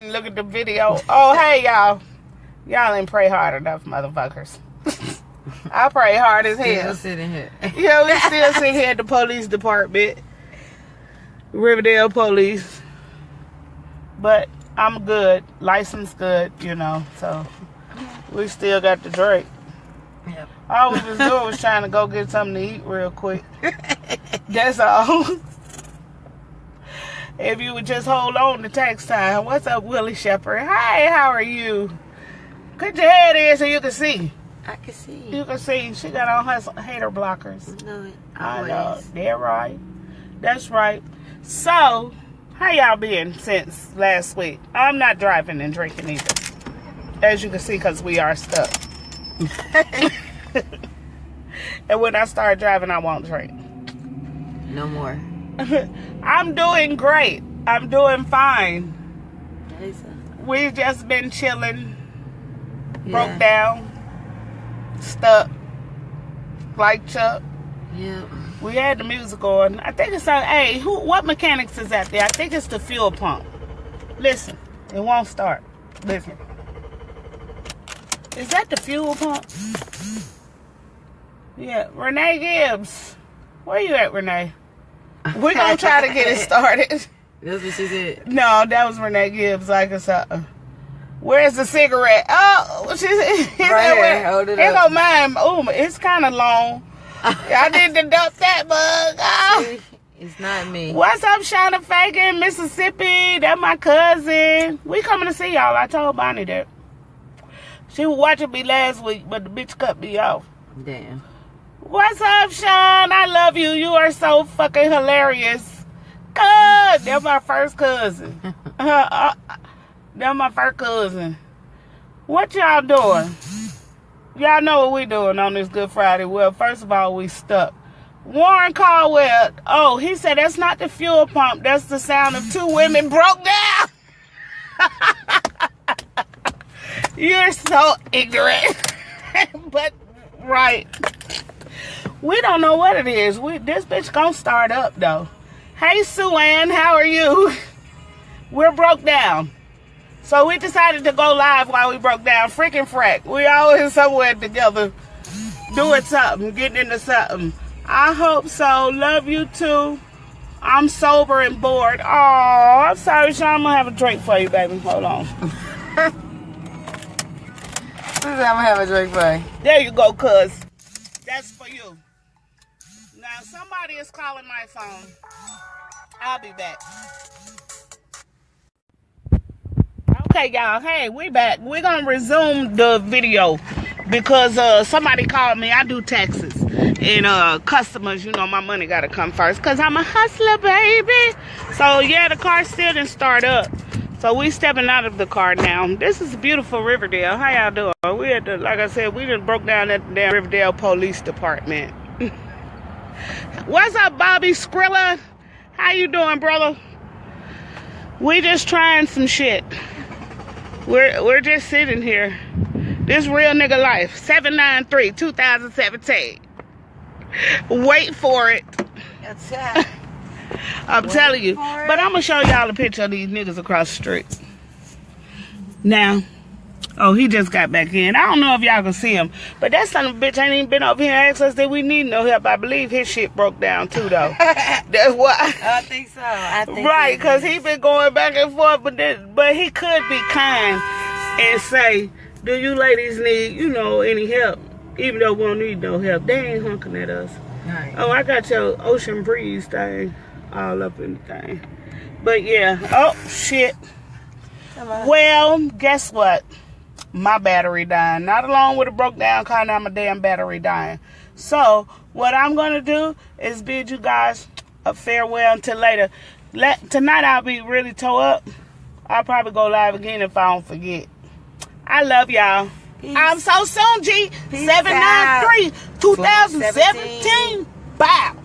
Look at the video. Oh, hey, y'all. Y'all ain't pray hard enough, motherfuckers. I pray hard as hell. Still sitting here. Yeah, we still sitting here at the police department. Riverdale police. But I'm good. License good, you know. So, we still got the drink. Yep. All we was doing was trying to go get something to eat real quick. That's all. If you would just hold on to text time. What's up, Willie Shepherd? Hi, how are you? Put your head in so you can see. I can see. You can see. She got on her hater blockers. No, I know. They're right. That's right. So, how y'all been since last week? I'm not driving and drinking either. As you can see, because we are stuck. And when I start driving, I won't drink. No more. I'm doing great. I'm doing fine. Nice. We've just been chilling, broke down, stuck, like Chuck. Yeah. We had the music on. I think it's hey, what mechanics is out there? I think it's the fuel pump. Listen, it won't start. Listen. Is that the fuel pump? Yeah, Renee Gibbs. Where you at, Renee? We're going to try to get it started. That's what she said. No, that was Renee Gibbs. Like I said, where's the cigarette? Oh, she said, right here. Hold it here up. go mine. Oh, it's kind of long. I didn't deduct that bug. Oh. It's not me. What's up, Shauna Fagan, Mississippi? That's my cousin. We coming to see y'all. I told Bonnie that. She was watching me last week, but the bitch cut me off. Damn. What's up, Sean? I love you. You are so fucking hilarious. Good. They're my first cousin. They're my first cousin. What y'all doing? Y'all know what we doing on this Good Friday. Well, first of all, we stuck. Warren Caldwell. Oh, he said that's not the fuel pump. That's the sound of two women broke down. You're so ignorant. But, right. We don't know what it is. This bitch gonna start up, though. Hey, Sue Ann, how are you? We're broke down. So we decided to go live while we broke down. Freaking frack. We always somewhere together doing something, getting into something. I hope so. Love you, too. I'm sober and bored. Oh, I'm sorry, Sean. I'm gonna have a drink for you, baby. Hold on. I'm gonna have a drink for you. There you go, cuz. That's for you. Now, somebody is calling my phone. I'll be back. Okay, y'all. Hey, we back. We're going to resume the video because somebody called me. I do taxes. And customers, you know, my money got to come first because I'm a hustler, baby. So, yeah, the car still didn't start up. So, we stepping out of the car now. This is beautiful Riverdale. How y'all doing? We at the, like I said, we just broke down at the damn Riverdale Police Department. What's up, Bobby Skrilla? How you doing, brother? We just trying some shit. We're just sitting here. This real nigga life. 793-2017. Wait for it. That's it. I'm telling you. But I'm going to show y'all a picture of these niggas across the street. Now. Oh, he just got back in. I don't know if y'all can see him. But that son of a bitch ain't even been over here and asked us that we need no help. I believe his shit broke down too, though. That's why. I think so. Right, because he been going back and forth. But he could be kind and say, do you ladies need, you know, any help? Even though we don't need no help. They ain't honking at us. Right. Oh, I got your ocean breeze thing all up in the thing. But yeah. Oh, shit. Well, guess what? My battery dying. Not along with a broke down car, now my damn battery dying. So, what I'm going to do is bid you guys a farewell until later. Tonight I'll be really tore up. I'll probably go live again if I don't forget. I love y'all. I'm Osunjii. 793-2017. Bow.